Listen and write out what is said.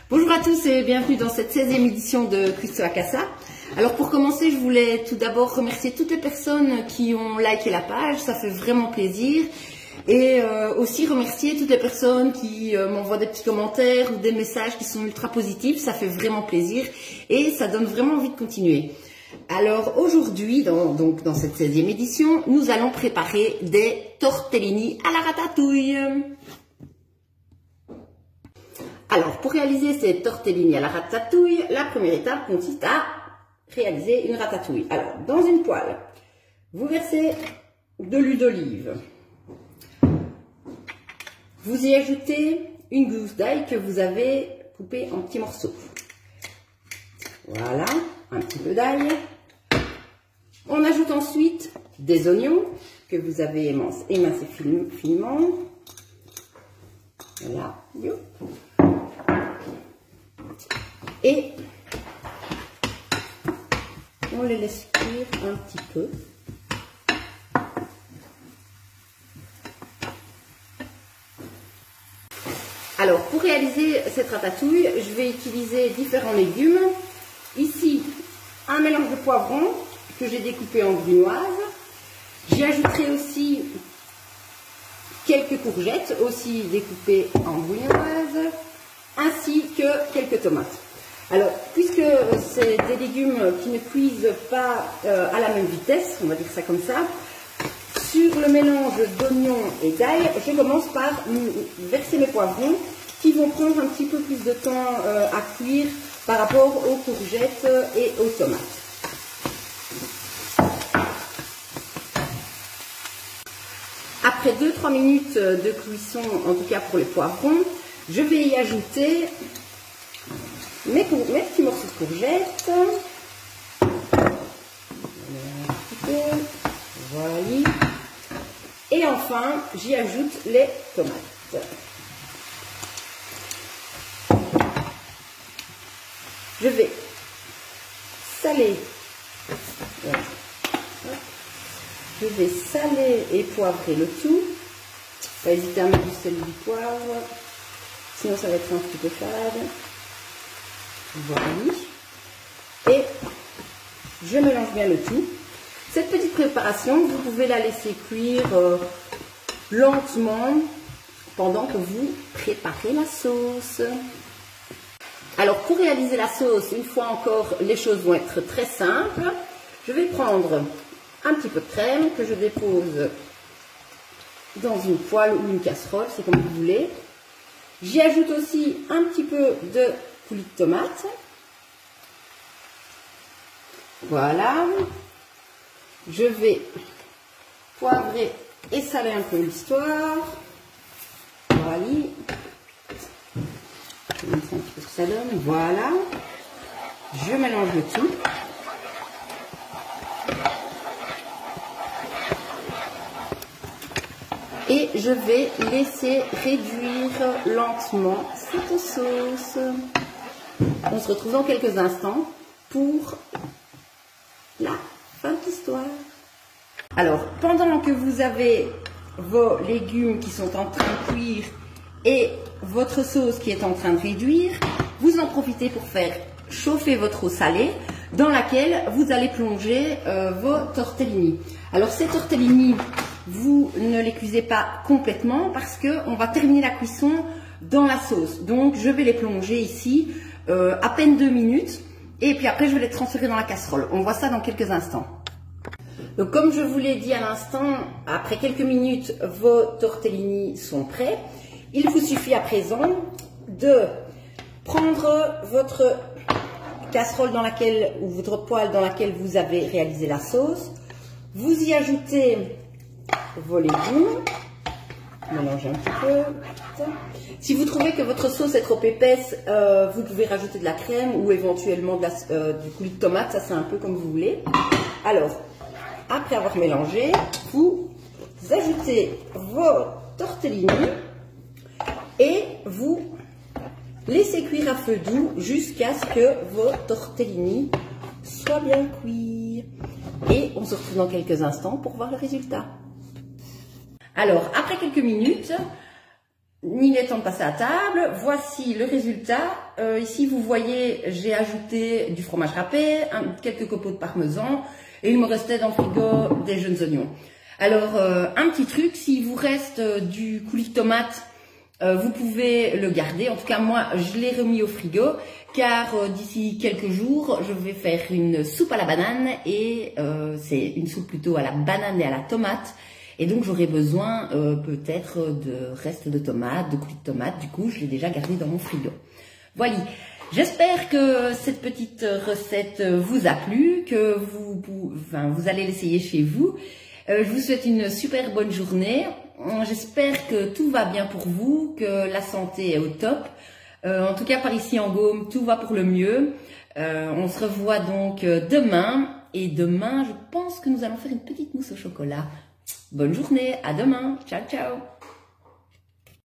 Bonjour à tous et bienvenue dans cette 16e édition de Cuisto a Casa. Alors pour commencer, je voulais tout d'abord remercier toutes les personnes qui ont liké la page, ça fait vraiment plaisir. Et aussi remercier toutes les personnes qui m'envoient des petits commentaires ou des messages qui sont ultra positifs, ça fait vraiment plaisir et ça donne vraiment envie de continuer. Alors aujourd'hui, dans cette 16e édition, nous allons préparer des tortellini à la ratatouille. Alors pour réaliser ces tortellini à la ratatouille, la première étape consiste à réaliser une ratatouille. Alors dans une poêle, vous versez de l'huile d'olive. Vous y ajoutez une gousse d'ail que vous avez coupée en petits morceaux. Voilà, un petit peu d'ail. On ajoute ensuite des oignons que vous avez émincés finement. Voilà. Et on les laisse cuire un petit peu. Alors, pour réaliser cette ratatouille, je vais utiliser différents légumes. Ici, un mélange de poivrons que j'ai découpé en brunoise. J'y ajouterai aussi quelques courgettes, aussi découpées en brunoise, ainsi que quelques tomates. Alors, puisque c'est des légumes qui ne cuisent pas à la même vitesse, on va dire ça comme ça, sur le mélange d'oignons et d'ail, je commence par verser mes poivrons qui vont prendre un petit peu plus de temps à cuire par rapport aux courgettes et aux tomates. Après 2-3 minutes de cuisson, en tout cas pour les poivrons, je vais y ajouter mes petits morceaux de courgettes. Voilà. Et enfin, j'y ajoute les tomates. Je vais saler. Je vais saler et poivrer le tout. Pas hésiter à mettre du sel et du poivre, sinon ça va être un petit peu fade. Voilà. Et je mélange bien le tout. Cette petite préparation, vous pouvez la laisser cuire lentement pendant que vous préparez la sauce. Alors pour réaliser la sauce, une fois encore, les choses vont être très simples. Je vais prendre un petit peu de crème que je dépose dans une poêle ou une casserole, c'est comme vous voulez. J'y ajoute aussi un petit peu de coulis de tomate. Voilà. Je vais poivrer et saler un peu l'histoire. Voilà. Je vais montrer un petit peu ce que ça donne. Voilà. Je mélange le tout. Et je vais laisser réduire lentement cette sauce. On se retrouve dans quelques instants pour la fin de l'histoire. Alors, pendant que vous avez vos légumes qui sont en train de cuire et votre sauce qui est en train de réduire, vous en profitez pour faire chauffer votre eau salée dans laquelle vous allez plonger vos tortellini. Alors, ces tortellini, vous ne les cuisez pas complètement parce qu'on va terminer la cuisson dans la sauce. Donc, je vais les plonger ici à peine 2 minutes. Et puis après, je vais les transférer dans la casserole. On voit ça dans quelques instants. Donc, comme je vous l'ai dit à l'instant, après quelques minutes, vos tortellini sont prêts. Il vous suffit à présent de prendre votre casserole dans laquelle, ou votre poêle dans laquelle vous avez réalisé la sauce. Vous y ajoutez vos légumes. Mélangez un petit peu. Si vous trouvez que votre sauce est trop épaisse, vous pouvez rajouter de la crème ou éventuellement du coulis de tomate, ça c'est un peu comme vous voulez. Alors, après avoir mélangé, vous ajoutez vos tortellini et vous laissez cuire à feu doux jusqu'à ce que vos tortellini soient bien cuits. Et on se retrouve dans quelques instants pour voir le résultat. Alors, après quelques minutes, il est temps de passer à table. Voici le résultat. Ici, vous voyez, j'ai ajouté du fromage râpé, quelques copeaux de parmesan et il me restait dans le frigo des jeunes oignons. Alors, un petit truc, s'il vous reste du coulis de tomate, vous pouvez le garder. En tout cas, moi, je l'ai remis au frigo car d'ici quelques jours, je vais faire une soupe à la banane et c'est une soupe plutôt à la banane et à la tomate. Et donc, j'aurai besoin peut-être de restes de tomates, de coulis de tomates. Du coup, je l'ai déjà gardé dans mon frigo. Voilà. J'espère que cette petite recette vous a plu, que vous allez l'essayer chez vous. Je vous souhaite une super bonne journée. J'espère que tout va bien pour vous, que la santé est au top. En tout cas, par ici en Gaume, tout va pour le mieux. On se revoit donc demain. Et demain, je pense que nous allons faire une petite mousse au chocolat. Bonne journée, à demain. Ciao, ciao.